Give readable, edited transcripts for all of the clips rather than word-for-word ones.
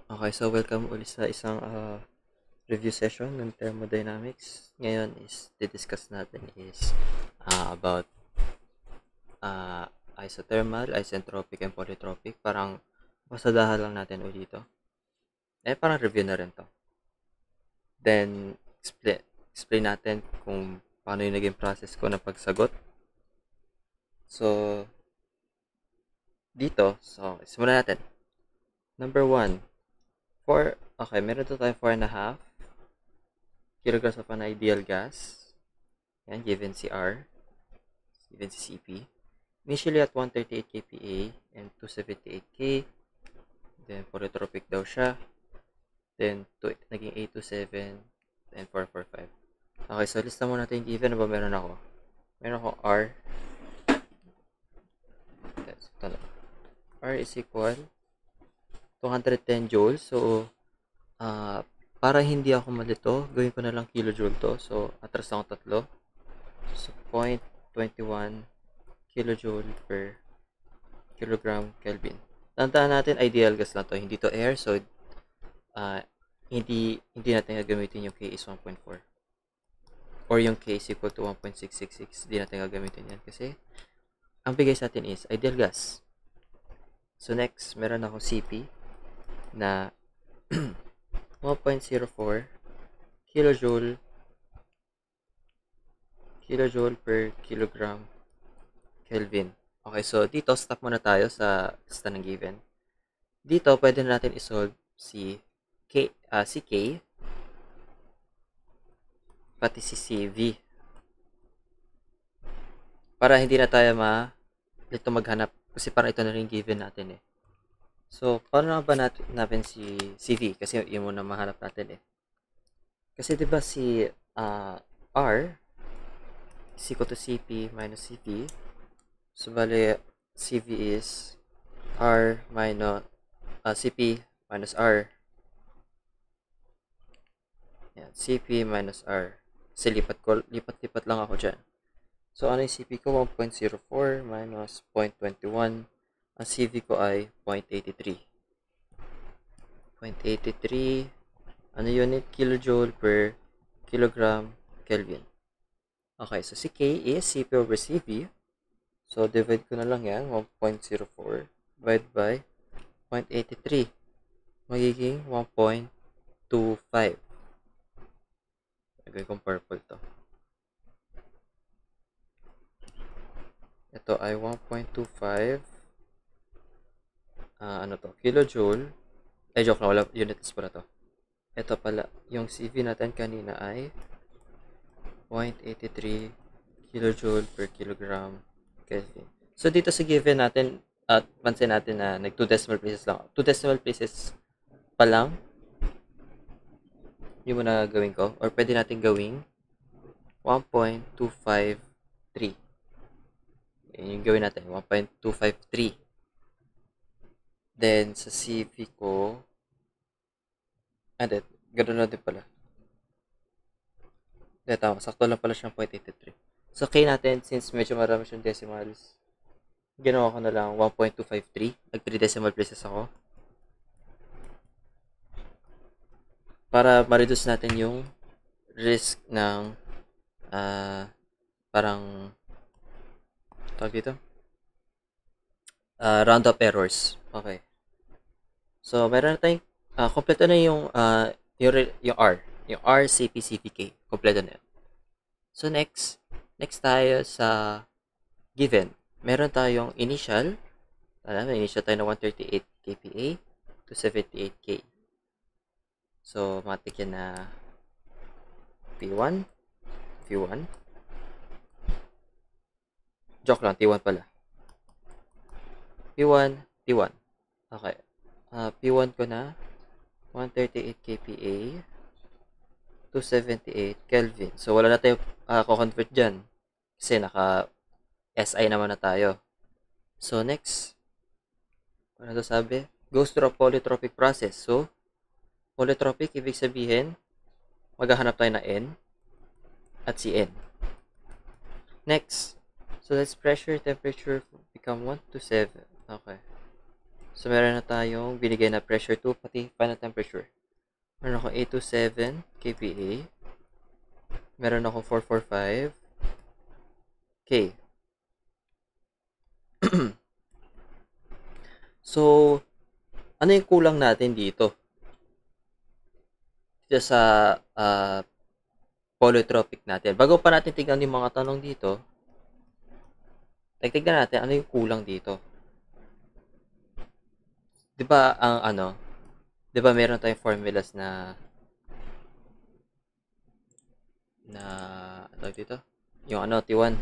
Okay, so welcome ulit sa isang review session ng thermodynamics. Ngayon is discuss natin is about uh, isothermal, isentropic, and polytropic. Parang pasadahan lang natin ulit dito. Parang review na rin to. Then, explain natin kung paano yung naging process ko na pagsagot. So, dito, simulan natin. Number 1, okay, meron to tayo 4.5 kilograms of an ideal gas. Yan, given si R, given si CP. Initially at 138 kPa and 278 K. Then, polytropic daw siya. Then, naging 827 and 445. Okay, so lista muna natin yung given. Ano ba meron ako? Meron ako R. Yes, ito na. R is equal 210 joules. So, para hindi ako malito, gawin ko na lang kilojoule to. So, atras ako tatlo. So, 0.21 kilojoule per kilogram Kelvin. Tandaan natin, ideal gas lang to. Hindi to air. So, hindi natin gagamitin yung K is 1.4. Or yung K is equal to 1.666. Hindi natin gagamitin yan. Kasi, ang bigay sa atin is ideal gas. So, next, meron ako CP na 1.04 kilojoule per kilogram Kelvin. Okay, so dito, stop muna tayo sa lista ng given. Dito, pwede na natin isolve si K, pati si CV. Para hindi na tayo dito maghanap, kasi parang ito na rin given natin eh. So, paano na ba natin si CV? Kasi yun muna mahanap natin eh. Kasi diba si R is equal to CP minus CV. So, bali, CV is R minus CP minus R. Yan, CP minus R. Kasi lipat-lipat lang ako dyan. So, ano yung CP ko? 1.04 minus 0.21. Ang CV ko ay 0.83. 0.83, ano unit? Kilojoule per kilogram Kelvin. Okay, so si K is CP over CV. So, divide ko na lang yan. 1.04 divided by 0.83. Magiging 1.25. Lagay kong purple to. Ito ay 1.25 ano to? Kilojoule. Joke na, wala units pala to. Ito pala, yung CV natin kanina ay 0.83 kilojoule per kilogram Kelvin. So, dito sa given natin, at pansin natin na nag 2 decimal places lang. 2 decimal places pa lang yung muna gawin ko. Or pwede natin gawing 1.253. Yung gawin natin, 1.253. Then, sa CV ko, ganun na din pala. Tama, sakto lang pala siyang 0.83. So, K natin, since medyo marami siyang decimals, ginawa ko na lang 1.253. Nag 3 decimal places ako. Para ma-reduce natin yung risk ng parang tawag dito? Roundup errors. Okay. So, meron na tayong, kompleto na yung R. Yung R, CP, CPK. Kompleto na yun. So, next tayo sa given. Meron tayong initial. Initial tayo na 138 kPa to 78 K. So, matik yan na P1. Joke lang, T1 pala. P1. Okay. P1 ko na 138 kPa to 78 Kelvin. So, wala na tayo ko-convert dyan. Kasi naka-SI naman na tayo. So, next. Ano to sabi? Goes through a polytropic process. So, polytropic, ibig sabihin, maghahanap tayo na N at Cn. Next. So, let's pressure, temperature become 1 to 7. Okay. So, meron na tayong binigay na pressure 2, pati final temperature. Meron ako 827 kPa. Meron ako 445 K. So, ano yung kulang natin dito? Dito sa polytropic natin. Bago pa natin tignan yung mga tanong dito, tignan natin ano yung kulang dito. 'Di ba ang ano, 'di ba meron tayong formulas na ano dito? Yung ano, T1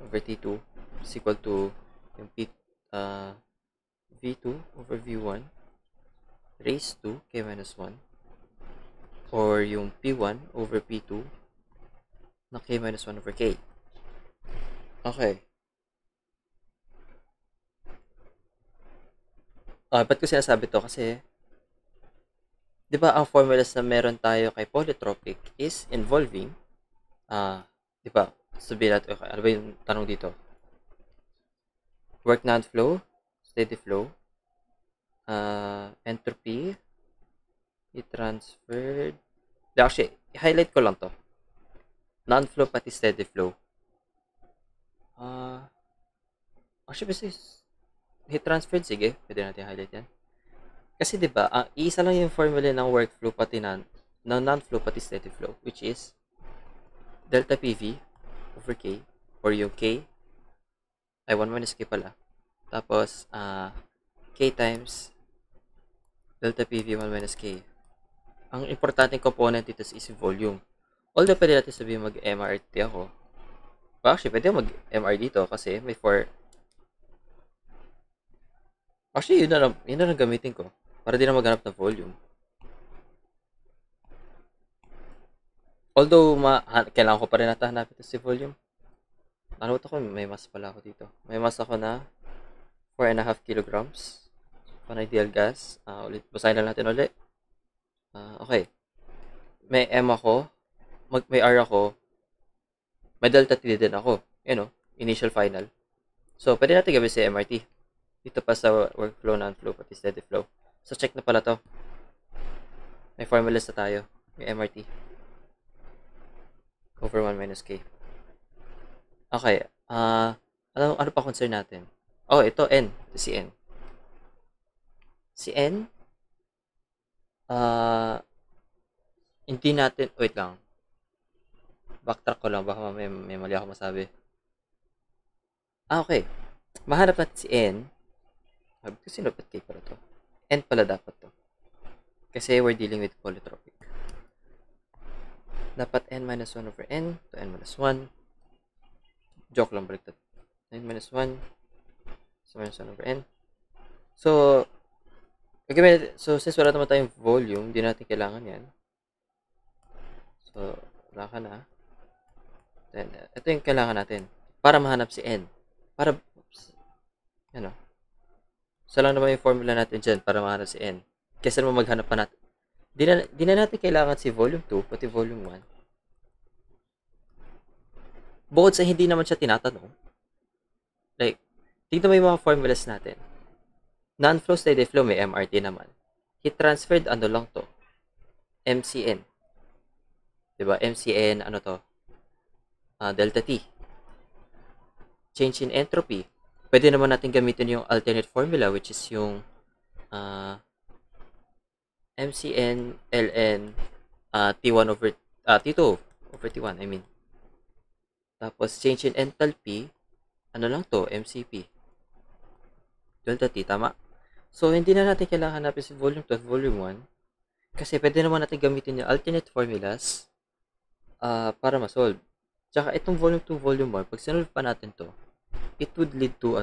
over T2 is equal to yung V2 over V1 raised to K minus 1 or yung P1 over P2 na K minus 1 over K. Okay. Ba't ko sinasabi to? Kasi, di ba ang formulas na meron tayo kay polytropic is involving, di ba, sabihin natin, okay, ano ba yung tanong dito? Work non-flow, steady flow, entropy, heat transferred, actually, highlight ko lang to. Non-flow pati steady flow. Actually, basta heat transferred, sige, pwede natin highlight yan. Kasi 'di ba, isa lang yung formula ng workflow pati non-flow pati steady flow, which is delta PV over K, or yung K ay 1 minus K pala. Tapos K times delta PV 1 minus K. Ang importanteng component dito is volume. Although pwede natin sabihin mag-MRT ako. Actually, pwede mag-MR dito kasi may 4. Actually, yun na lang gamitin ko. Para di na maghanap ng volume. Although, kailangan ko pa rin hanapin ito si volume. Ano ko, may mass pala ako dito. May mass ako na 4.5 kilograms. Pan-ideal gas. Ulit, basahin lang natin ulit. Okay. May M ako. May R ako. May delta T din ako. Yun o. Initial final. So, pwede natin gawin si MRT. Dito pa sa workflow, non-flow, pati steady flow. So, check na pala to. May formulas na tayo. May MRT. Over 1 minus K. Okay. Ano pa concern natin? Oh, ito N. Ito si N. Si N, hindi natin, wait lang. Backtrack ko lang, baka may mali ako masabi. Okay. Mahanap natin si N. Sabi ko, sinupit K pala to. N pala dapat to. Kasi we're dealing with polytropic. Dapat N minus 1 over N to N minus 1. Joke lang, baliktad. N minus 1. So, minus 1 over N. So, since wala naman tayong volume, di natin kailangan yan. So, wala ka na. Then, ito yung kailangan natin. Para mahanap si N. Para, ano. So lang naman yung formula natin dyan para mahanap si N. Kesa naman maghanap pa natin. Di na natin kailangan si volume 2, pati volume 1. Bukod sa hindi naman siya tinatanong. Like, tignan mo yung mga formulas natin. Non-flow, steady flow, may MRT naman. Heat transferred, ano lang to? MCN. Diba? MCN, ano to? Delta T. Change in entropy. Pwede naman natin gamitin yung alternate formula, which is yung MCN ln T1 over T2 over T1, I mean. Tapos, change in enthalpy, ano lang to? MCP. Delta T, tama? So, hindi na natin kailangan hanapin si volume 2 at volume 1 kasi pwede naman natin gamitin yung alternate formulas para ma-solve. Tsaka, itong volume 2, volume 1, pag sinolve pa natin to, it would lead to,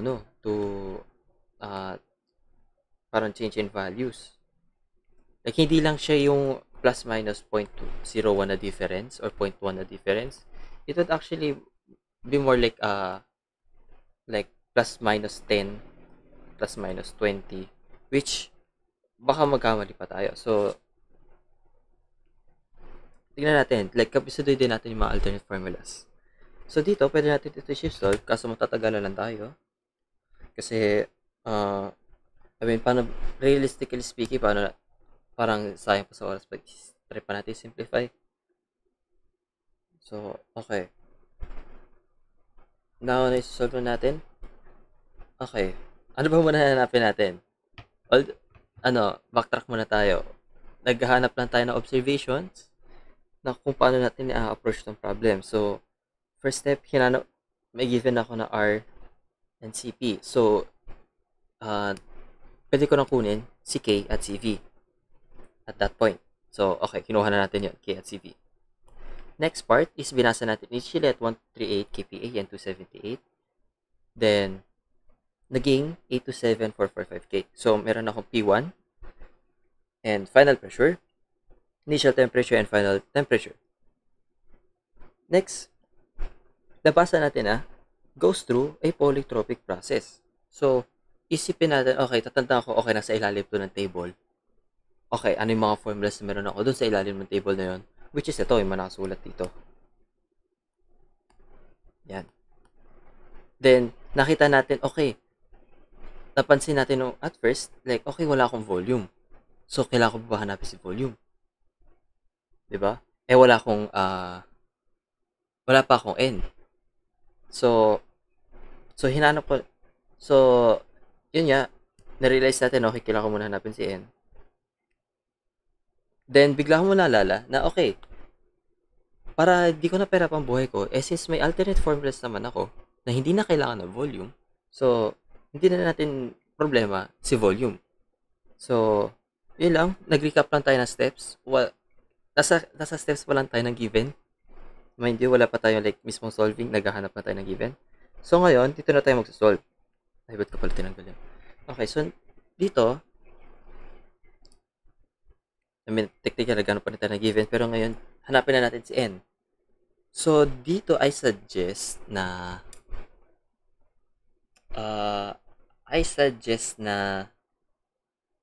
parang change in values. Like, hindi lang siya yung plus minus 0.01 na difference or 0.1 na difference. It would actually be more like plus minus 10, plus minus 20, which baka magkamali pa tayo. So, tignan natin. Like, kabisudoy din natin yung mga alternate formulas. So, dito, pwede natin ito shift solve kaso matatagalan lang tayo. Kasi, I mean, paano, realistically speaking, paano, parang sayang pa sa oras pag try pa natin simplify. So, okay. Now, na-solve natin. Okay. Ano ba muna hanapin natin? Backtrack muna tayo. Naghahanap lang tayo ng observations na kung paano natin i-approach ng problem. So, first step, may given ako na R and CP. So, pwede ko nang kunin si K at si V at that point. So, okay, kinuha na natin yun, K at si V. Next part is binasa natin initially at 138 kPa and 278. Then, naging 827,445K. So, meron akong P1 and final pressure, initial temperature and final temperature. Next, nabasa natin goes through a polytropic process. So, isipin natin, okay, tatandaan ko, okay, nasa ilalim to ng table. Okay, ano yung mga formulas na meron ako dun sa ilalim ng table na yun? Which is ito, yung nakasulat dito. Yan. Then, nakita natin, okay, napansin natin nung at first, like, okay, wala akong volume. So, kailangan ko ba hanapin si volume? Diba? Wala pa akong N. So, hinanap ko, so, yun nga, na-realize natin, okay, kailangan ko muna hanapin si N. Then, bigla ko mo naalala na, okay, para di ko na pera pang buhay ko, since may alternate formulas naman ako, na hindi na kailangan ng volume, so, hindi na natin problema si volume. So, yun lang, nag-recap lang tayo ng steps. Nasa steps pa lang tayo ng given. Mind you, wala pa tayo like mismong solving, naghahanap na tayo ng given. So, ngayon, dito na tayo magsasolve. Ay, ba't ko pala tinanggal yan? Okay, so, dito, I mean, technically, naghanap pa rin tayo ng given, pero ngayon, hanapin na natin si N. So, dito, I suggest na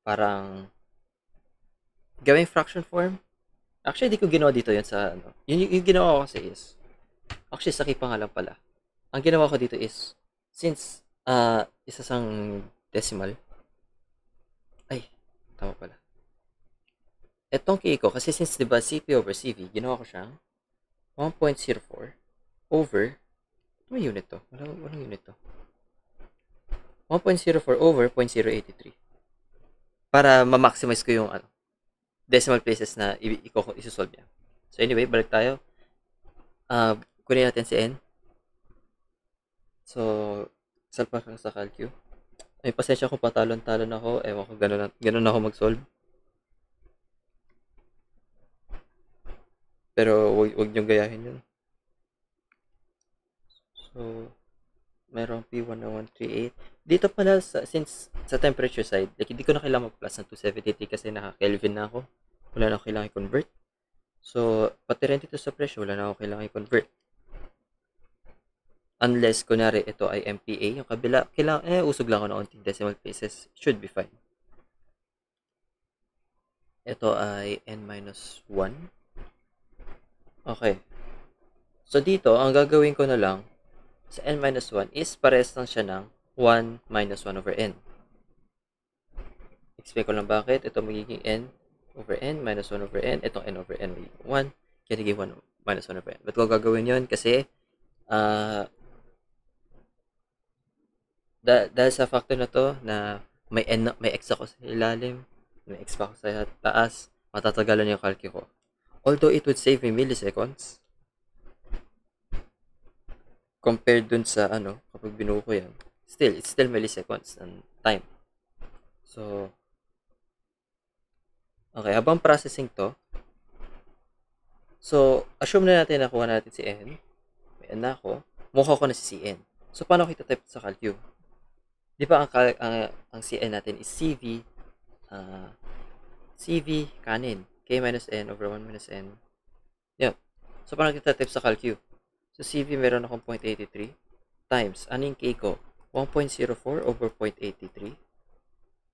parang gawing fraction form. Actually, di ko ginawa dito yun sa ano. Yung ginawa ko kasi is, actually, sa pa nga lang pala. Ang ginawa ko dito is, since isa sang decimal, ay, tama pala. Etong K ko, kasi since diba CP over CV, ginawa ko siyang 1.04 over, may unit to? Walang unit to. 1.04 over 0.083. Para ma-maximize ko yung decimal places na isusolve niya. So anyway, balik tayo. Kunin natin si N. So, salpa kang sa calcu. Ay, pasensya kung patalon-talon ako. Ewan ko, ganun ako mag-solve. Pero, wag niyong gayahin yun. So, merong P1 na 138. Dito pala, since sa temperature side, like, hindi ko na kailangan mag-plus ng 273 kasi naka-Kelvin na ako. Wala na ako kailangan i-convert. So, pati rin dito sa pressure, wala na ako kailangan i-convert. Unless, kunwari, ito ay MPa, yung kabila, kailangan, usog lang ako ng onting decimal places. Should be fine. Ito ay N-1. Okay. So, dito, ang gagawin ko na lang, sa N-1 is pares lang siya ng 1 minus 1 over N. Explain ko lang bakit. Ito magiging N over N minus 1 over N. Itong N over N magiging 1. Kaya naging 1 minus 1 over N. Ba't ko gagawin yun? Kasi, dahil sa factor na to, na may X ako sa ilalim, may X pa ako sa taas, matatagalan yung calcu ko. Although it would save me milliseconds, compared dun sa kapag binuo ko yan, it's still milliseconds and time. So, okay, habang processing to, so, assume na natin nakuha natin si N. May N na ako. Mukha ko na si CN. So, paano kita type sa calcu? Di ba ang CN natin is CV, CV kanin, K minus N over 1 minus N. Yan. So, paano kita type sa calcu? So, CV meron akong 0.83 times, ano yung K ko? 1.04 over 0.83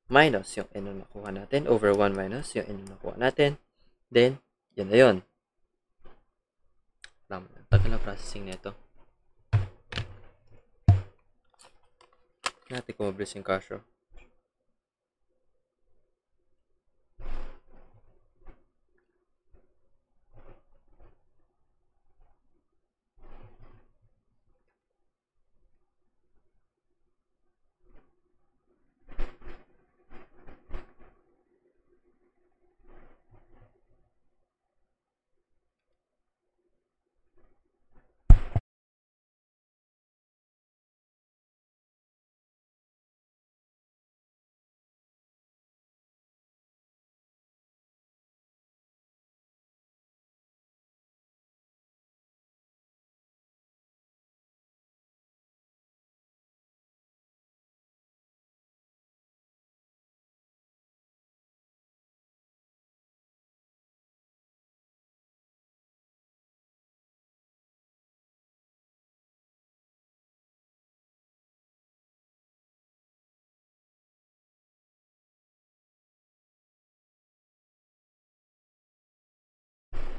minus yung N na nakuha natin over 1 minus yung N na nakuha natin. Then, yan na yun. Tagal na processing nito. Natin kung mabilis yung cash.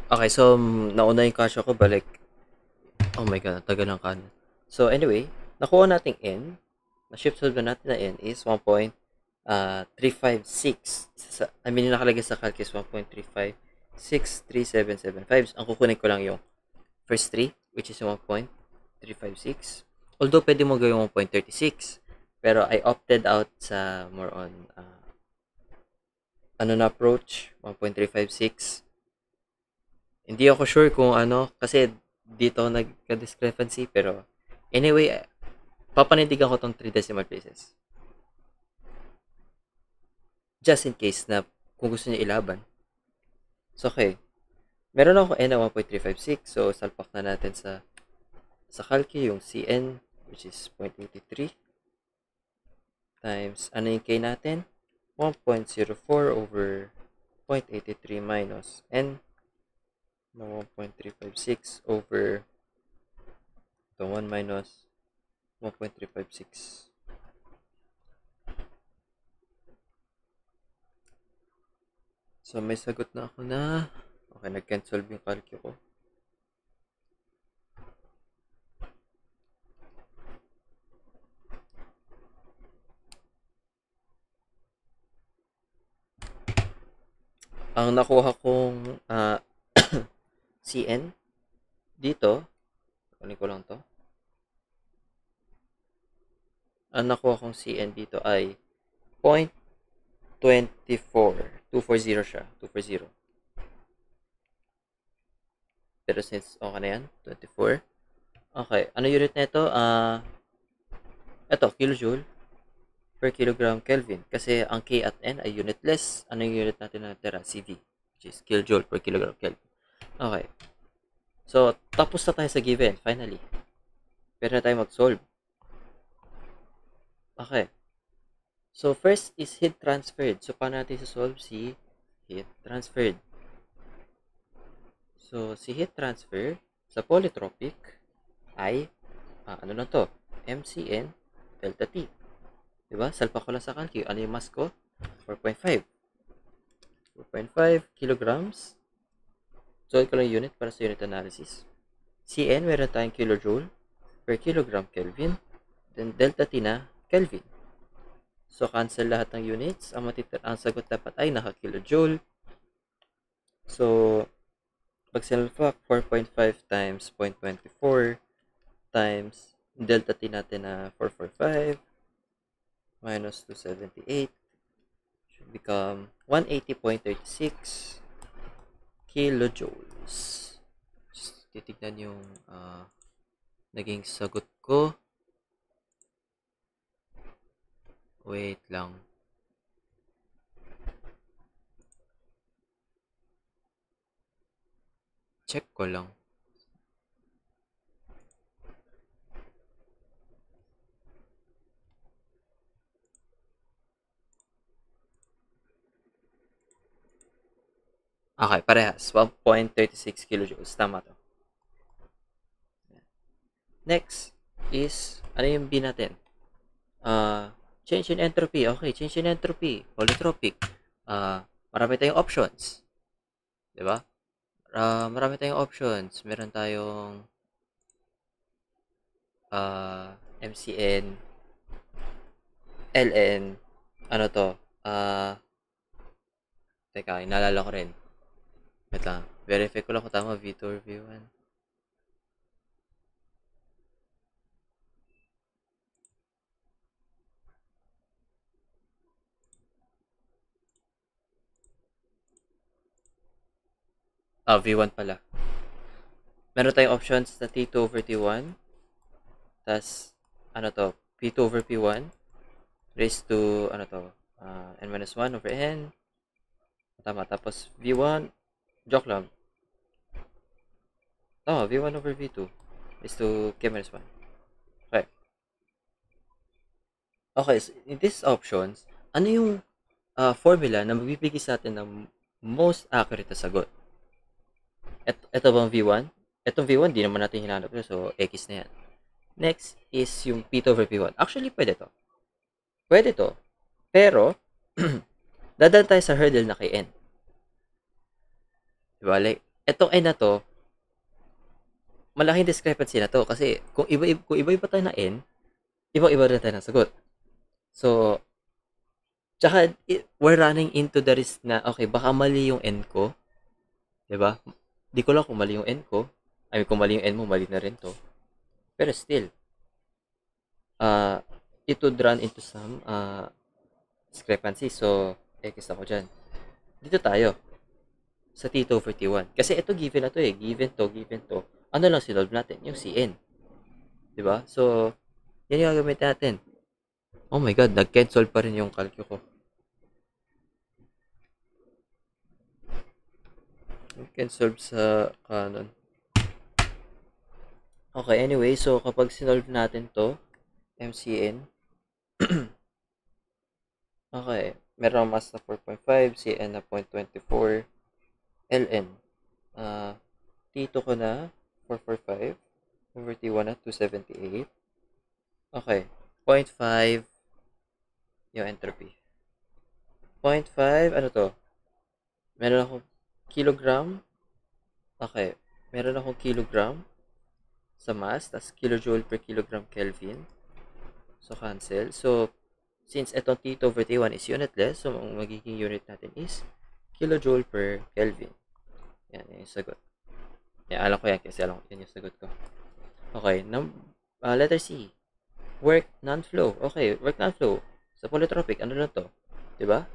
Okay, so nauna yung kasya ko, balik. Oh my god, tagal ng kanan. So anyway, nakuha natin n. Na-shift solve na natin na n is 1.356. I mean, nakalagay sa calculus 1.3563775. Ang kukunin ko lang yung first 3, which is 1.356. Although, pwede mo gawin 1.36. Pero I opted out sa more on na approach, 1.356. Hindi ako sure kung ano, kasi dito nagka-discrepancy, pero anyway, papanindigan ko tong 3 decimal places. Just in case na kung gusto niya ilaban. So, okay. Meron ako n na 1.356, so salpak na natin sa calci yung cn, which is 0.83 times, ano yung k natin? 1.04 over 0.83 minus n na 1.356 over the 1 minus 1.356. So, may sagot na ako na. Okay, nag-can't solve yung calcu ko. Ang nakuha kong CN dito, kunin ko lang to. Ang nakuha kong CN dito ay 0.24. 240 siya. 240. Pero since okay na yan, 24. Okay, ano unit na ito? Ito, kilojoule per kilogram Kelvin. Kasi ang K at N ay unitless. Ano yung unit natin na natira? CV, which is kilojoule per kilogram Kelvin. Okay. So, tapos na tayo sa given, finally. Pwede na tayo mag-solve. Okay. So, first is heat transferred. So, paano natin sa-solve si heat transferred? So, si heat transfer sa polytropic ay, ano na to? MCN delta T. Diba? Salpa ko lang sa calcu. Ano yung mass ko? 4.5. 4.5 kilograms. Solve ko lang unit para sa unit analysis. Cn, meron tayong kilojoule per kilogram Kelvin. Then, delta T na Kelvin. So, cancel lahat ng units. Ang sagot dapat ay naka-kilojoule. So, pag sinulfak, 4.5 times 0.24 times delta T natin na 445 minus 278 should become 180.36 kilojoules. Just titignan yung naging sagot ko. Wait lang. Check ko lang. Okay, parehas. 1.36 kilojoules. Tama to. Next is, ano yung B natin? Change in entropy. Okay, change in entropy. Polytropic. Marami tayong options. Diba? Marami tayong options. Meron tayong MCN, LN, ano to? Teka, inaalala ko rin. Wait lang. Verify ko lang kung tama, V2 or V1. V1 pala. Meron tayong options na T2 over T1. Tas, ano to? P2 over P1 raised to, ano to? N-1 over N. Tama. Tapos, V1, joke lang. Tama, V1 over V2 raised to K-1. Okay. Okay, so in these options, ano yung formula na magbibigay sa atin ng most accurate na sagot? Ito bang V1? Itong V1, di naman natin hinanap. So, X na yan. Next is yung P2 over P1. Actually, pwede to. Pwede to. Pero, dadaan tayo sa hurdle na kay N. Diba? Like, Etong N na to, malaking discrepancy na to kasi kung iba-iba tayo na N, ibang-iba rin tayo ng sagot. So, tsaka we're running into the risk na, okay, baka mali yung N ko. Diba? Di ko lang kung mali yung N ko. I mean, kung mali yung N mo, mali na rin to. Pero still, it would run into some discrepancy. So, X ako dyan. Dito tayo. Sa T2 over T1. Kasi ito given na to eh. Given to. Ano lang sinolve natin? Yung Cn. Diba? So, yan yung gagawin natin. Oh my god, nag-can't solve pa rin yung calcu ko. Nag-can't solve sa canon. Okay, anyway, so kapag sinolve natin to, MCN, okay, meron mass na 4.5, CN na 0.24, LN, T2 ko na 445, over T1 na 278, okay, 0.5 yung entropy. 0.5, ano to? Meron akong kilogram, okay, meron akong kilogram sa mass, tas kilojoule per kilogram Kelvin. So, cancel. So, since itong T2 over T1 is unitless, so ang magiging unit natin is kilojoule per Kelvin. Yan yung sagot. Yan, alam ko yan kasi alam ko yan yung sagot ko. Okay, letter C. Work non-flow. Okay, work non-flow. Sa polytropic, ano na to? Diba?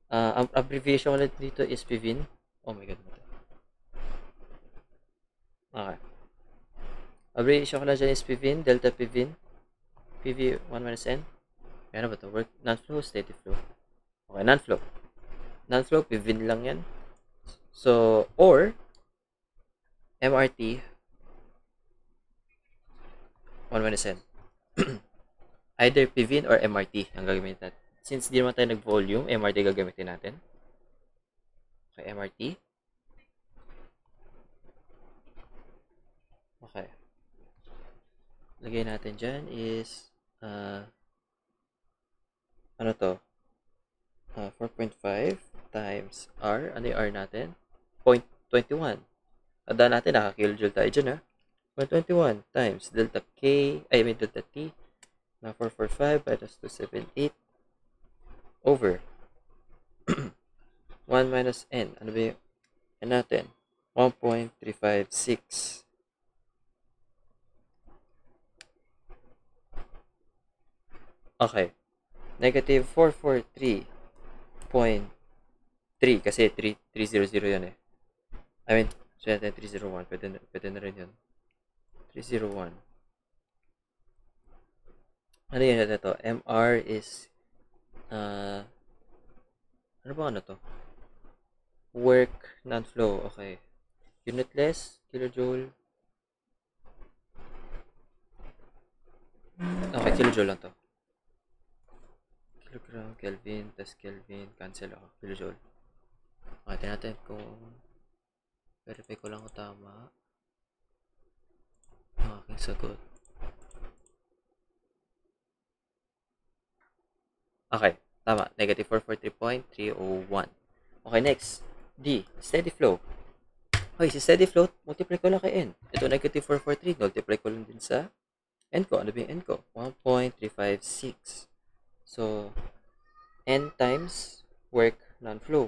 Ang abbreviation ulit dito is PVIN. Oh my god. Okay. Abbreviation ko lang dyan is PVIN, delta PVIN, PV 1 minus N. Ano ba ito? Work, non-flow, steady flow. Okay, non-flow. Non-flow, PVIN lang yan. So, or, MRT, 1 minus N. Either PVIN or MRT ang gagamitin natin. Since di naman tayo nag-volume, MRT gagamitin natin. Okay, MRT. Okay. Lagay natin dyan is, ano to? 4.5 times R. Ano yung R natin? 0.21. Tandaan natin, naka-kilojoule tayo dyan, ha? 0.21 times delta K, delta T, na 445 minus 278 over 1 minus N. Ano ba yung N natin? 1.356. Okay. Negative 443.3 kasi 300 yun eh. I mean, 301. Pwede na rin yun. 301. Ano yun ito? MR is ano ba ano to? Work non-flow. Okay. Unitless, kilojoule. Okay, kilojoule lang to. Kilogram, Kelvin, tas Kelvin, cancel ako. Kilojoule. Okay, tingnan natin kung verify ko lang kung tama ang aking sagot. Okay, tama. Negative 443.301. Okay, next. D, steady flow. Okay, si steady flow, multiply ko lang kay N. Ito, negative 443, multiply ko lang din sa N ko. Ano ba yung N ko? 1.356. So, N times work non-flow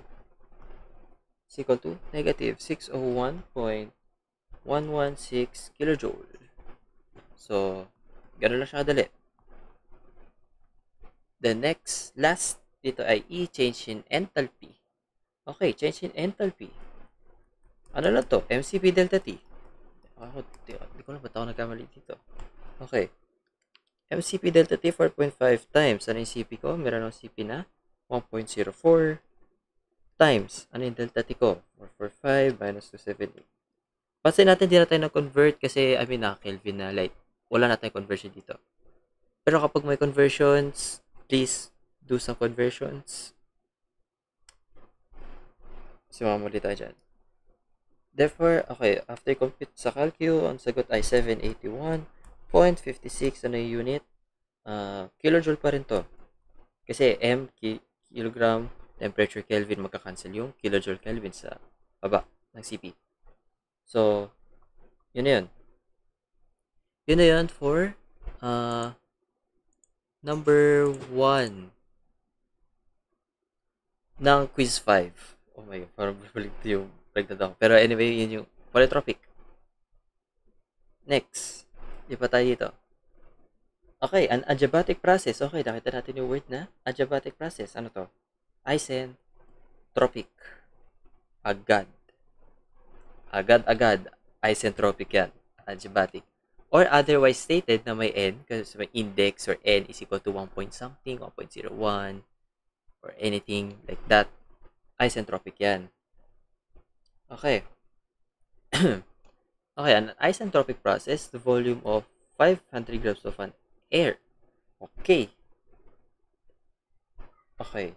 is equal to negative 601.116 kilojoule. So, gano'n lang siya kadali. The last dito ay E, change in enthalpy. Okay, change in enthalpy. Ano lang to? MCP delta T. Di ko na ba't ako nagkamali dito. Okay. MCP delta T 4.5 times. Ano yung CP ko? Meron akong CP na 1.04 times. Ano yung delta T ko? 445 minus 278. Pansin natin, di na tayo na-convert kasi, naka-Kelvin na light. Wala na tayong conversion dito. Pero kapag may conversions, please do some conversions. Sumama ulit tayo dyan. Therefore, okay, after compute sa calcu, ang sagot ay 781.56. Ano yung unit? Kilojoule pa rin to. Kasi M, kilogram, temperature Kelvin, magka-cancel yung kilojoule Kelvin sa baba ng CP. So, yun na yun. Yun na yun for number 1 ng quiz 5. Oh my God, parang balik yung breakdown ako. Pero anyway, yun yung polytropic. Next, di pa tayo dito. Okay, an adiabatic process. Okay, nakita natin yung word na adiabatic process. Ano to? Isentropic. Agad. Agad-agad. Isentropic yan. Adiabatic. Or otherwise stated na may n, kasi may index or n is equal to 1 point something, 1.01, or anything like that. Isentropic yan. Okay. Okay, an isentropic process, the volume of 500 grams of an air. Okay. Okay.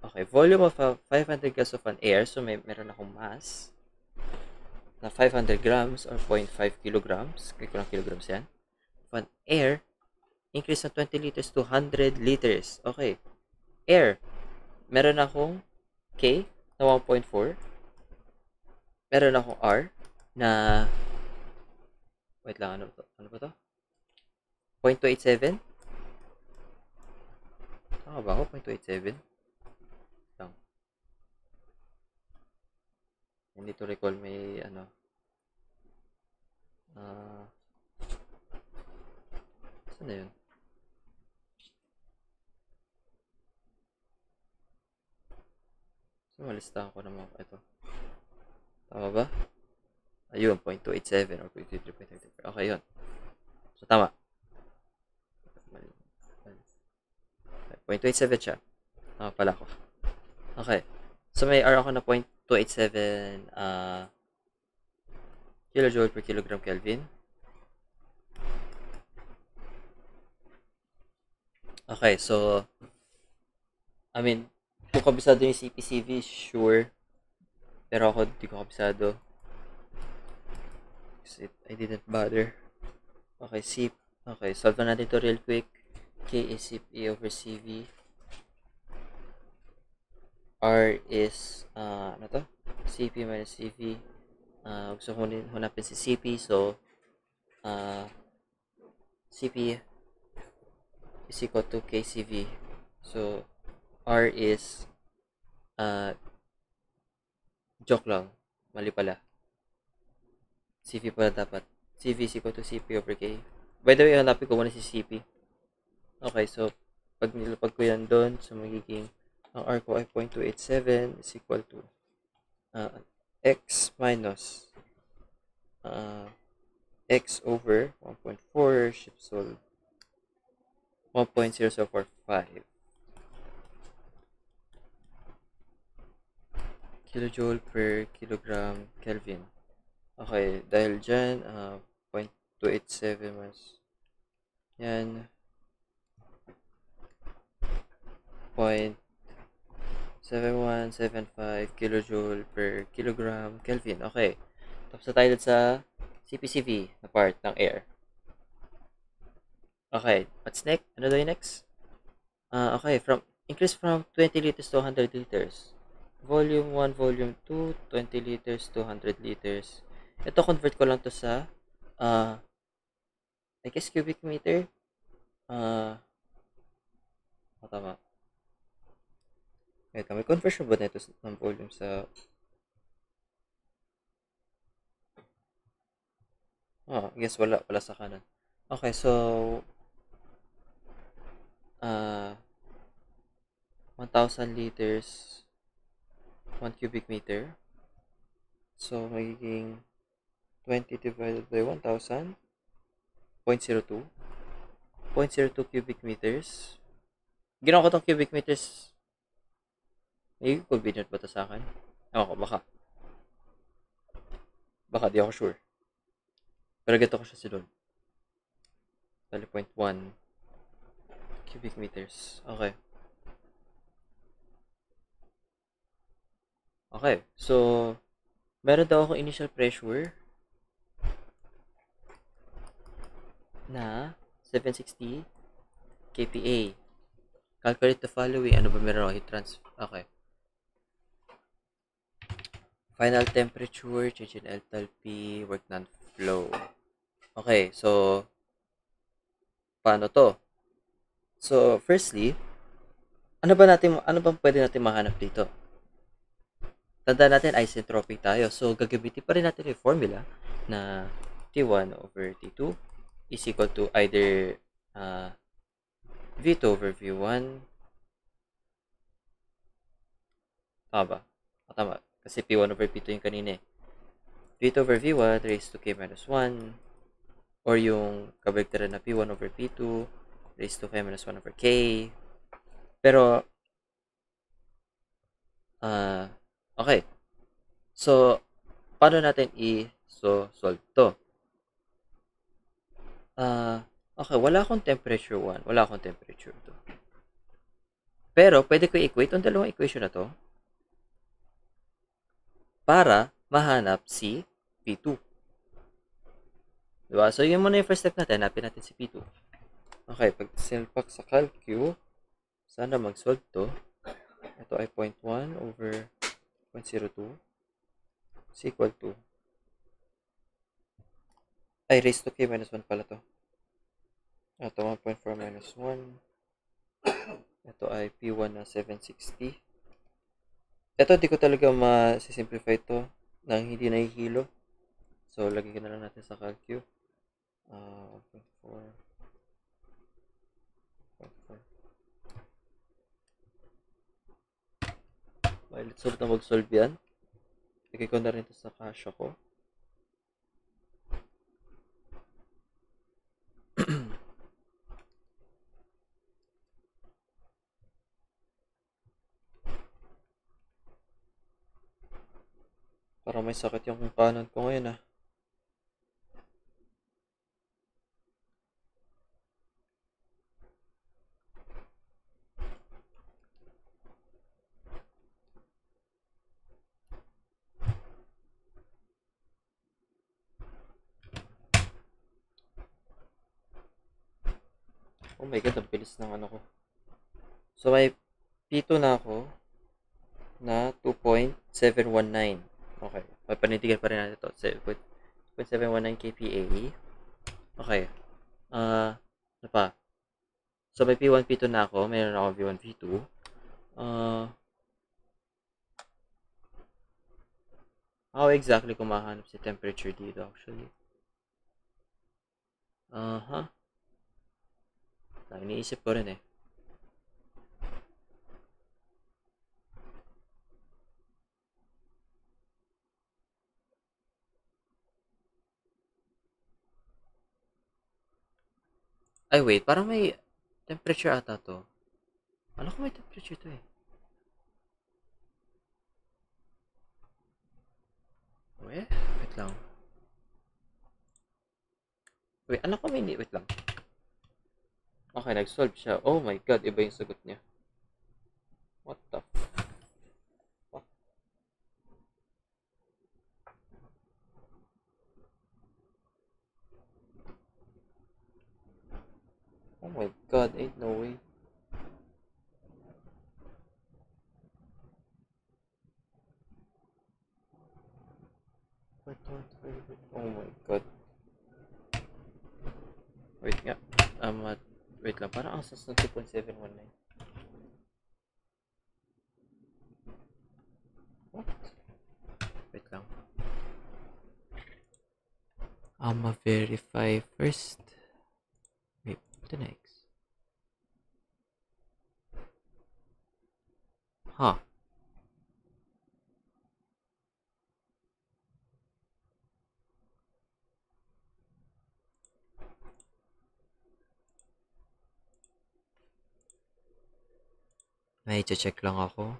Okay, volume of 500 grams of an air. So, meron akong mass na 500 grams or 0.5 kilograms. Kaya ko lang kilograms yan. Of an air, increase na 20 liters to 100 liters. Okay. Air. Meron akong K na 1.4. Meron akong R na wait lang, ano ba to? 0.287? Tama ba ako? 0.287? Lang. Hindi to recall may ano. Saan na yun? So, malistahan ko naman ito. Tama ba? Ayun, 0.287 or 0.23. Okay, yun. So, tama. 0.287 siya. Tama pala ako. Okay. So, may R ako na 0.287 kilojoule per kilogram Kelvin. Okay, so, I mean, kung kabisado yung CPCV, sure. Pero ako, di ko kabisado. I didn't bother. Okay, okay, solve na natin ito real quick. K is CP over CV. R is, ano to? CP minus CV. Gusto ko hunapin si CP. So, CP is equal to KCV. So, R is, joke lang. Mali pala. CV pala dapat. CV is equal to CP over K. By the way, hanapin ko muna si CP. Okay, so, pag nilapag ko yan doon, so magiging, ang R ko ay 0.287 is equal to X minus X over 1.4 shift solve 1.0045 kilojoule per kilogram Kelvin. Okay, dahil dyan, 0.287 mas yan 0.7175 kilojoule per kilogram Kelvin. Okay. Tapos na tayo sa CPCV na part ng air. Okay. What's next? Ano daw yung next? Okay. Increase from 20 liters to 100 liters. Volume 1, volume 2, 20 liters to 100 liters. Ito, convert ko lang to sa I guess cubic meter. Tama. Wait, may conversion ba nito ng volume sa I guess wala sa kanan. Okay, so 1,000 liters 1 cubic meter. So magiging 20 divided by 1,000 0.02 cubic meters. Ginawa ko tong cubic meters. May convenient ba ito sa akin? Ewan ko, baka di ako sure. Pero ganito ko siya si doon. 0.1 cubic meters. Okay. Okay. So, meron daw ako initial pressure na 760 kPa. Calculate the following. Ano ba meron ako? Okay. Final temperature, change in enthalpy, work done, flow. Okay, so paano to? So, firstly, ano bang pwede natin mahanap dito? Tandaan natin, isentropic tayo. So, gagamitin pa rin natin yung formula na T1 over T2 is equal to either V2 over V1. Tama ba? Tama. Kasi P1 over P2 yung kanina eh. V2 over V1 raised to K minus 1 or yung kabaligtaran na P1 over P2 raised to K minus 1 over K. Pero, okay. So, paano natin solve to? Okay, wala akong temperature 1, wala akong temperature 2. Pero, pwede ko i-equate ang dalawang equation na to para mahanap si P2. Diba? So, yun muna yung first step natin. Hanapin natin si P2. Okay, pag sinulpak sa calcu, sana mag-solve to. Ito ay 0.1 over 0.02 is equal to ay raised to K minus 1 pala to. Ito 1.4 minus 1. Ito ay P1 na 760. Ito, di ko talaga ma-simplify to nang hindi nahihilo. So, lagyan na lang natin sa calcu. 1.4. Let's hope na mag-solve yan. Lagay ko na rin ito sa kasya ko. Para may sakit yung kanan ko ngayon ah. Oh my god, ang bilis ng ano ko. So, may P2 na ako na 2.719. Okay. May panindigan pa rin natin ito. 2.719 kPa. Okay. Ano pa? So, may P1, P2 na ako. Mayroon ako V1, V2. How exactly ko mahanap si temperature dito actually? Iniisip ko rin eh. Ay wait, parang may temperature ata to. Ano ko may temperature to eh? Wait lang. Wait, ano ko may wait lang. Okay, nag-solve siya. Oh my god, iba yung sagot niya. What the fuck? Oh my god, ain't no way. Oh my god. Wait nga. Wait lang, parang ang sas ng 2.719. What? Wait lang. Verify first. Wait, what the next? Huh. May check lang ako.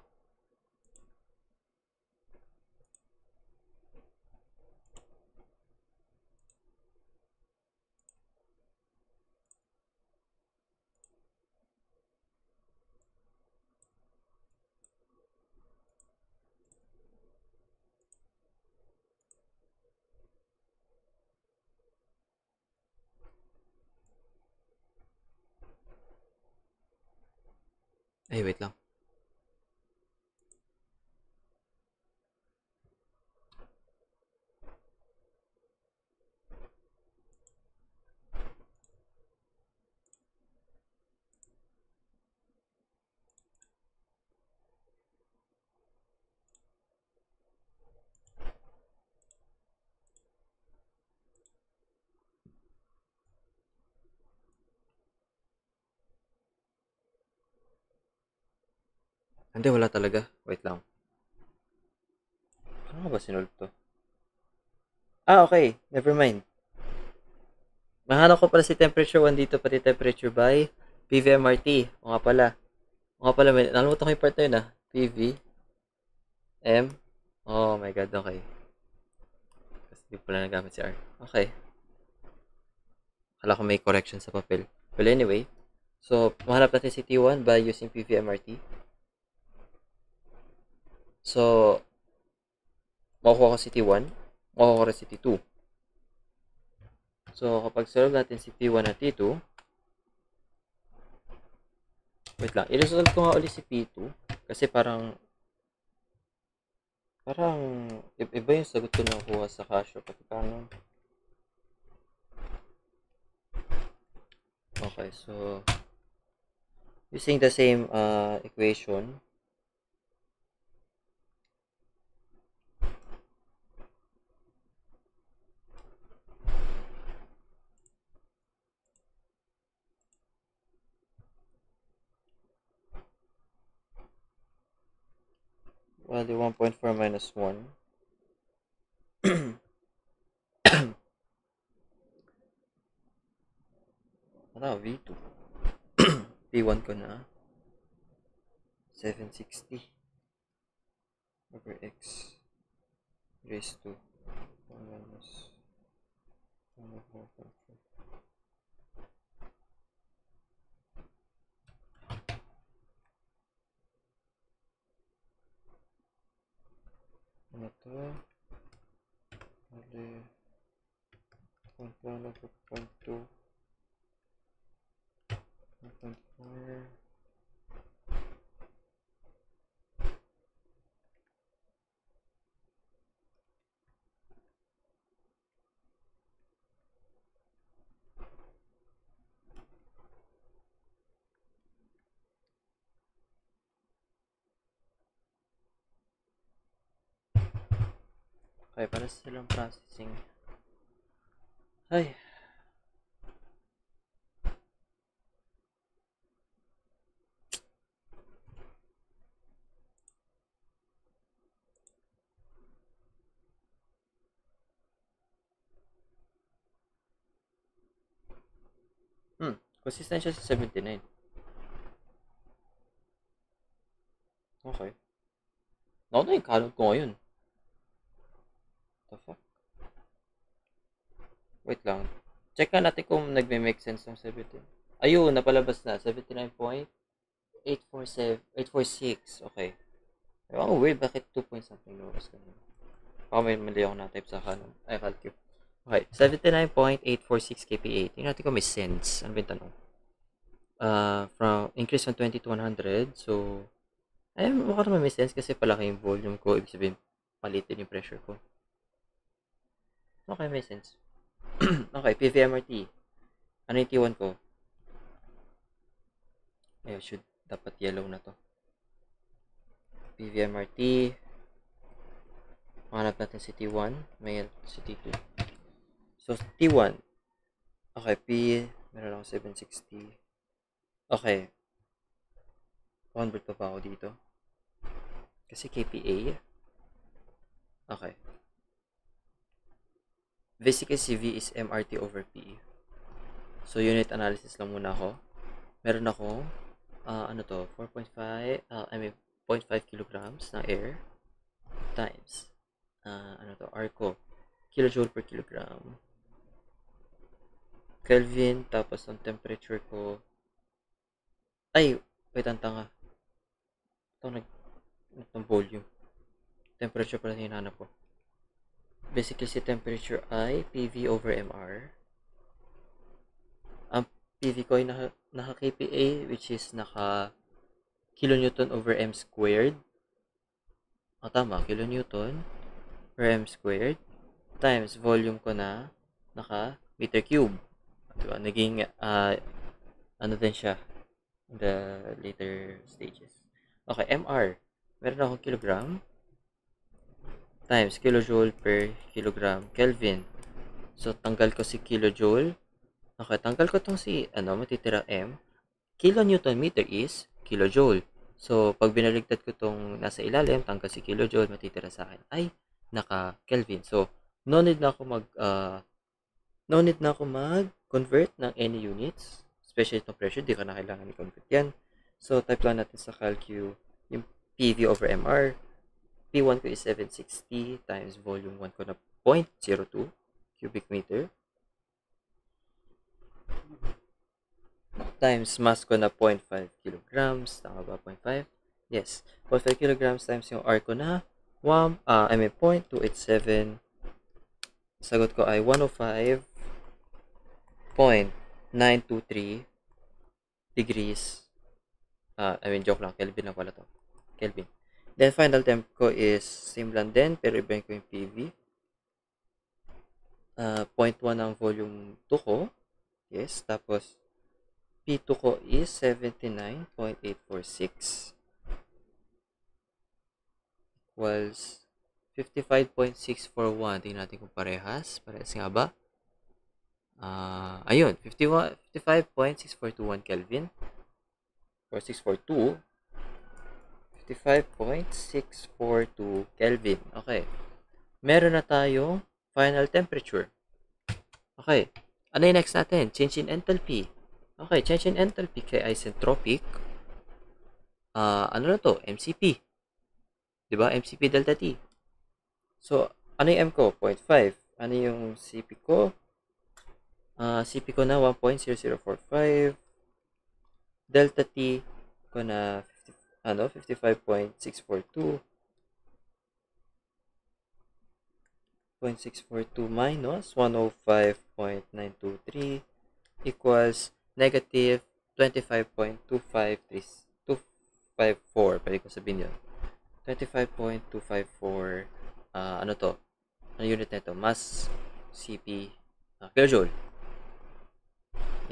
Ay, wait lang. Hindi, wala talaga. Wait lang. Ano ba sinulog to? Okay. Never mind. Mahanap ko pala si temperature 1 dito, pati temperature by PVMRT. O nga pala. Nalimutan ko yung part na yun PV, M. Oh my god, okay. Kasi di pala nagamit si R. Okay. Akala ko may correction sa papel. Well, anyway. So, mahanap natin si T1 by using PVMRT. So, makukuha ko si T1. Makukuha ko rin si T2. So, kapag solve natin si T1 at T2, wait lang, i-resolve ko nga ulit si P2 kasi parang iba yung sagot ko nakuha sa Casio pati paano. Okay, so using the same equation, value 1.4 minus 1. Ano, V2. V1 ko na. 760 over x raised to 1 minus 1.4. Ano to? Bali 1.1 over 0.2 1.4. Okay, para silang processing. Ay. Consistent siya sa 79. Okay. Nauna yung count ko ngayon. The fuck? Wait lang. Check nga natin kung nagme-make sense ng 17. Ayun, napalabas na. 79.846. Okay. Ewan ko weird, bakit 2 point something numbers ka naman? Baka may mali ako na-type sa kanan. Ay, calculate. Okay, 79.846 kPa. Tingnan natin kung may sense. Ano ba yung tanong? From increase from 20 to 100. So, ay, mukha naman may sense kasi palaki yung volume ko. Ibig sabihin, palitin yung pressure ko. Okay, may sense. Okay, PVMRT. Ano yung T1 ko? Ay, dapat yellow na to. PVMRT. Mahanap natin si T1. May si T2. So, T1. Okay, P. Meron ako 760. Okay. Convert pa ako dito. Kasi kPa. Okay. Basically, CV is MRT over P. So, unit analysis lang muna ako. Meron ako, ano to, 4.5, 0.5 kilograms ng air times, ano to, R ko, kilojoule per kilogram. Kelvin, tapos ang temperature ko, ay, wait, ang tanga. Ito, ng volume. Temperature pala hinanap ko. Basically, si temperature ay PV over MR. Ang PV ko ay naka kPa, which is naka kilonewton over m squared. Tama, kilonewton per m squared times volume ko na naka meter cube. Diba? Naging, ano din siya in the later stages. Okay, MR. Meron akong kilogram times kilojoule per kilogram Kelvin. So, tanggal ko si kilojoule. Okay, tanggal ko tong si, matitira M. Kilonewton meter is kilojoule. So, pag binaligtad ko tong nasa ilalim, tanggal si kilojoule, matitira sa akin ay naka-Kelvin. So, no need na ako mag-convert ng any units, especially itong pressure, di ka na kailangan i-convert yan. So, type lang natin sa calcu yung PV over MR. P1 ko is 760 times volume 1 ko na 0.02 cubic meter times mass ko na 0.5 kilograms. Tama ba? 0.5? Yes. 0.5 kilograms times yung R ko na 0.287. Sagot ko ay 105.923 degrees. Joke lang. Kelvin lang pala to. Kelvin. Then, final temp ko is same lang din, pero ibahin ko yung PV. 0.1 ang volume 2 ko. Yes. Tapos, P2 ko is 79.846 equals 55.641. Tingnan natin kung parehas. Parehas nga ba? Ayun. 55.6421 Kelvin. Or 642. 55.642 Kelvin. Okay. Meron na tayong final temperature. Okay. Ano yung next natin? Change in enthalpy. Okay, change in enthalpy kay isentropic. Ano na to? MCP. Diba? MCP delta T. So, ano yung M ko? 0.5. Ano yung CP ko? CP ko na 1.0045. Delta T ko na 55.642. 0.642 minus 105.923 equals negative 25.254. Pwede ko sabihin yun. 25.254. Ano to? Ano unit na ito? Mass CP. Kilojoule.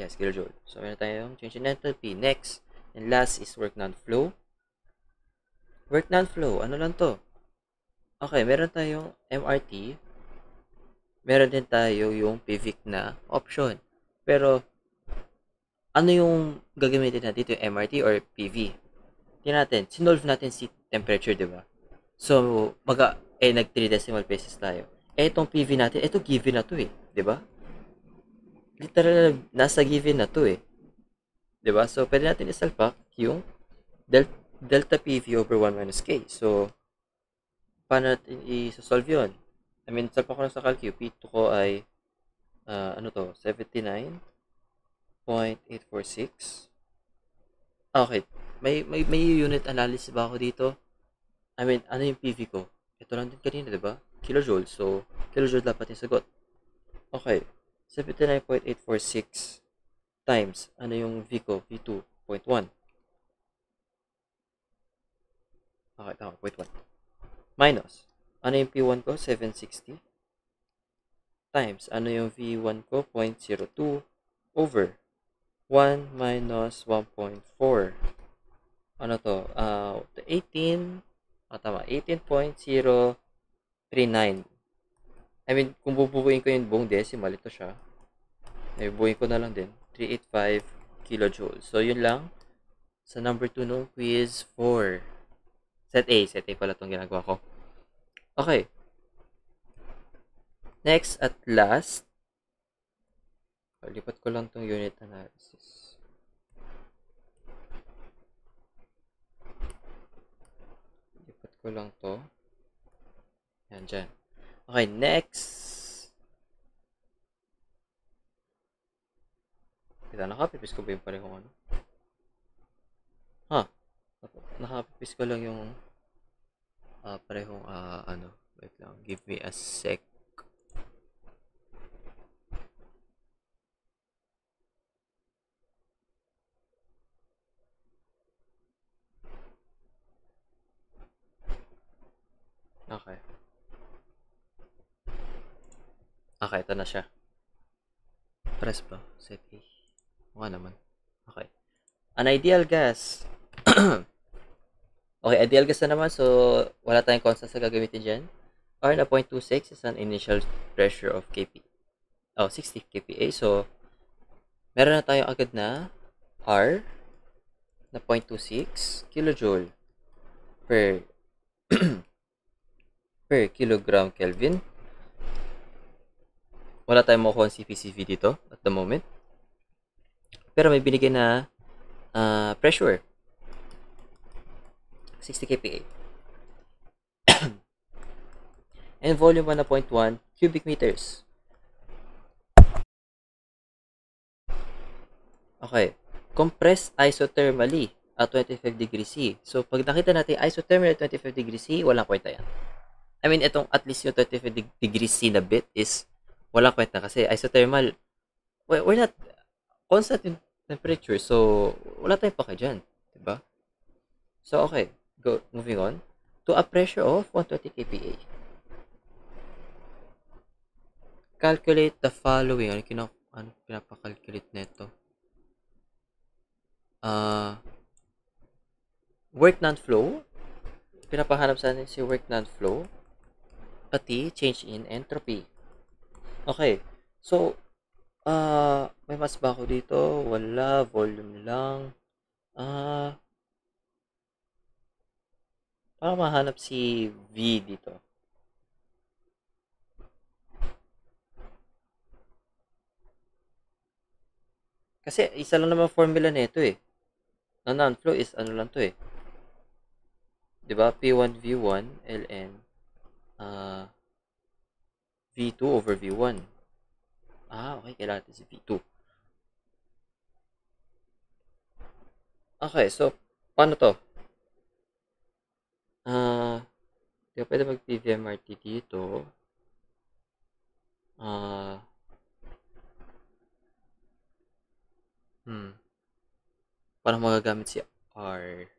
Yes, kilojoule. So, meron tayong change in enthalpy. Next, and last is work non-flow. Work non-flow. Ano lang to? Okay, meron tayong MRT. Meron din tayo yung PVIC na option. Pero, ano yung gagamitin natin dito? Yung MRT or PV? Tingnan natin. Sinolve natin si temperature, di ba? So, nag 3 decimal places tayo. Itong PV natin, ito given na to eh. Di ba? Literal, nasa given na to eh. Di ba? So, pwede natin isalpak yung delta PV over 1 minus K. So, paano natin i-solve yun? Salpak ko lang sa calcu. P2 ko ay, 79.846. Okay. May unit analysis ba ako dito? Ano yung PV ko? Ito lang din kanina, diba? Kilojoule. So, kilojoule dapat yung sagot. Okay. 79.846 times, ano yung V ko? V2.1. Okay, tama. 0.1. Minus, ano yung P1 ko? 760. Times, ano yung V1 ko? 0.02 over 1 minus 1.4. Ano to? 18. Tama. 18.039. Kung bubuuin ko yung buong decimal, ito siya. Buuin ko na lang din. 385 kilojoules. So, yun lang. Sa number 2 nung quiz 4. Set A. Set A pala itong ginagawa ko. Okay. Next at last. Lipat ko lang itong unit analysis. Lipat ko lang to. Yan, dyan. Okay, next. Kita, nakapipis ko ba yung parehong ano? Nakapipis ko lang yung parehong wait lang, give me a sec. Okay. Okay, ito na siya. Press ba? Set A. Mukha naman. Okay. An ideal gas. Okay, ideal gas na naman. So, wala tayong constant sa gagamitin dyan. R na 0.26 is an initial pressure of 60 kPa. So, meron na tayong agad na R na 0.26 kilojoule per per kilogram Kelvin. Wala tayong makukuha ng CPCV dito at the moment. Pero may binigay na pressure. 60 kPa. And volume 1.1 cubic meters. Okay. Compressed isothermally at 25 degrees C. So, pag nakita natin isothermal at 25 degrees C, walang kwenta yan. I mean, itong at least yung 25 degrees C na bit is walang kwenta kasi isothermal, we're not constant in temperature. So, wala tayong pake dyan. Diba? So, okay. Moving on. To a pressure of 120 kPa. Calculate the following. Ano pinapakalculate nito? Work non-flow. Pinapahanap sa atin si work non-flow. Pati change in entropy. Okay. So, may mas ba ako dito? Wala. Volume lang. Para mahanap si V dito. Kasi isa lang naman formula nito eh. Na non-flow is ano lang to eh. 'Di ba? P1 V1 ln V2 over V1. Okay, kailangan natin si V2. Okay, so paano to? Di ba pwede mag-PVMRT dito? Parang magagamit si R.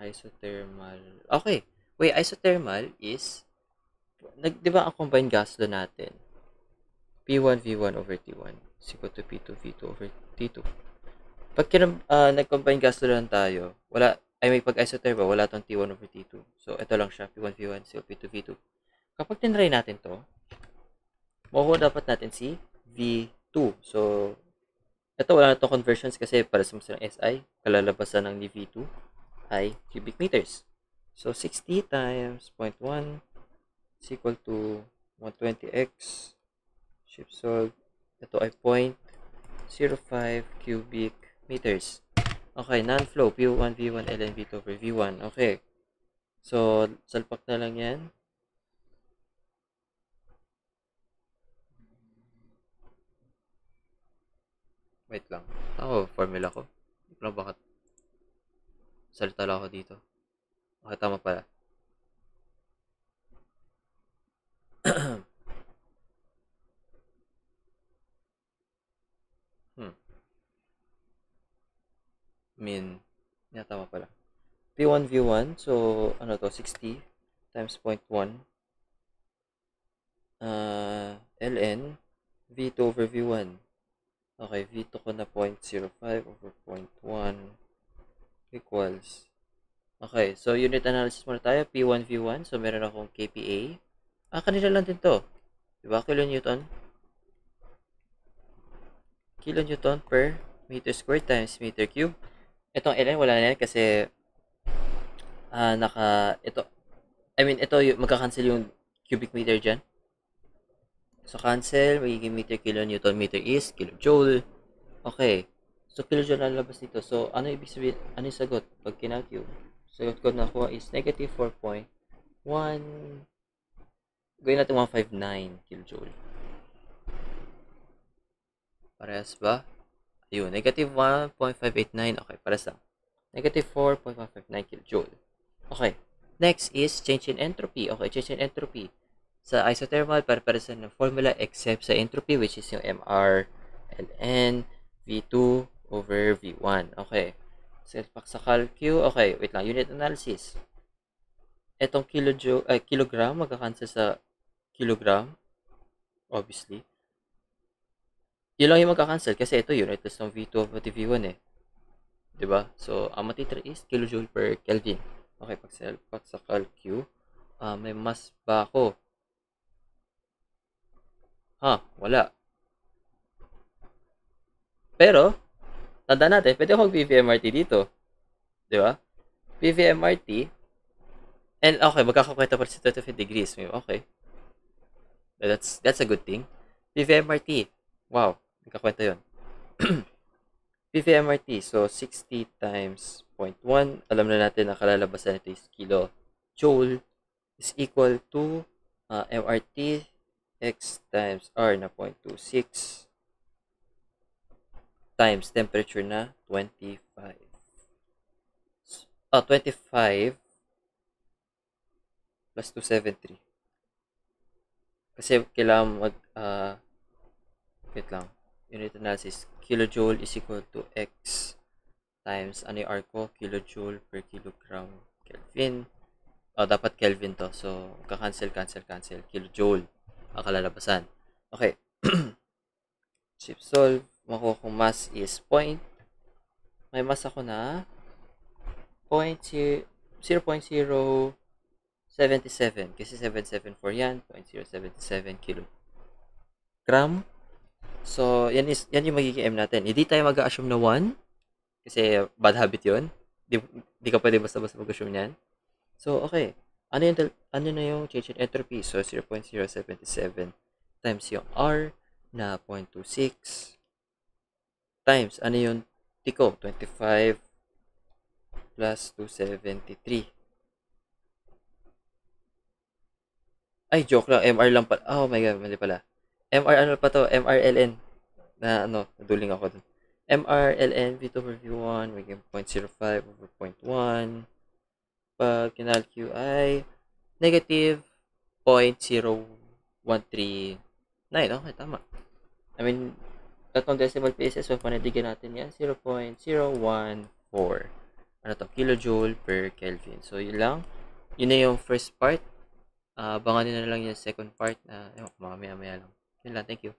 Isothermal. Okay. Wait, isothermal is, di ba ang combined gas law natin? P1 V1 over T1 is equal to P2 V2 over T2. Pag nag-combine gas law lang tayo, may pag-isothermal, wala tong T1 over T2. So, ito lang siya, P1 V1 so P2 V2. Kapag tinry natin to, makuha dapat natin si V2. So, ito wala na itong conversions kasi para sa mga SI, kalalabasan ng ni V2 ay cubic meters. So, 60 times 0.1 is equal to 120x. Shift solve. Ito ay 0.05 cubic meters. Okay, non-flow. P1, V1, ln V2 over V1. Okay. So, salpak na lang yan. Wait lang. Formula ko. Hindi ko lang bakit salita lang ako dito. Okay, tama pala. Tama pala. P1, V1. So, ano to? 60 times 0.1 ln V2 over V1. Okay, V2 ko na 0.05 over 0.1 equals. Okay, so unit analysis muna tayo. P1, V1. So, meron akong kPa. Kanila lang din to. Diba? Kilonewton. Kilonewton per meter squared times meter cube. Itong ln, wala na yan kasi ito magka-cancel yung cubic meter dyan. So, cancel. Magiging meter kilonewton. Meter is kilojoule. Okay. So, kilojoule na labas dito. So, ano ibig sabihin? Ano yung sagot? Pag kinalcule. Sagot ko nakuha is negative 4.1. Gawin natin 159 kilojoule. Parehas ba? Ayun. Negative 1.589. Okay. Parehas lang. Negative 4.159 kilojoule. Okay. Next is change in entropy. Okay. Change in entropy. Sa isothermal, pare-paresan ng formula except sa entropy which is yung MR ln V2 over V1. Okay. Selpak sa calcu. Okay, wait lang. Unit analysis. Etong kilogram, magka-cancel sa kilogram. Obviously. Yun lang yung magka-cancel kasi ito unitless ng V2 over V1 eh. Diba? So, ang matitira is kilojoule per Kelvin. Okay, pag selpak sa calcu, may mas ba ako? Wala. Pero, tandaan natin, pwede ako mag-PVMRT dito. Di ba? PVMRT, and okay, magkakakwenta pa rin sa 25 degrees. Okay. That's a good thing. PVMRT. Wow, magkakwenta yun. PVMRT, so 60 times 0.1. Alam na natin ang kalalabasan nito is kilojoule is equal to MRT x times R na 0.26 times temperature na 25. 25 plus 273. Kasi kailangan wait lang. Unit analysis. Kilojoule is equal to X times, ano yung R ko? Kilojoule per kilogram Kelvin. Dapat Kelvin to. So, cancel. Kilojoule ang kalalabasan. Okay. Chip solve. Makuha kong mass is may mass ako na 0.077 kasi 774 yan, 0.077 kilogram. So, yan yung magiging M natin. Hindi tayo mag-assume na 1 kasi bad habit yun. Di ka pwede basta-basta mag-assume yan. So, okay. Ano na yung change in entropy? So, 0.077 times yung R na 0.26 times, ano yung T ko? 25 plus 273. Ay, joke lang. MR lang pala. Oh my God, mali pala. MR ano pa to? MRLN. Naduling ako dun. MRLN V2 over V1 magiging 0.05 over 0.1. Pag kinalcu ay negative 0.0139. Okay, tama. I mean, tatlong decimal places, so panadigyan natin yan, 0.014. Ano to? Kilojoule per Kelvin. So, yun lang. Yun na yung first part. Abangan nyo na lang yung second part na, mamaya lang. Yun lang, thank you.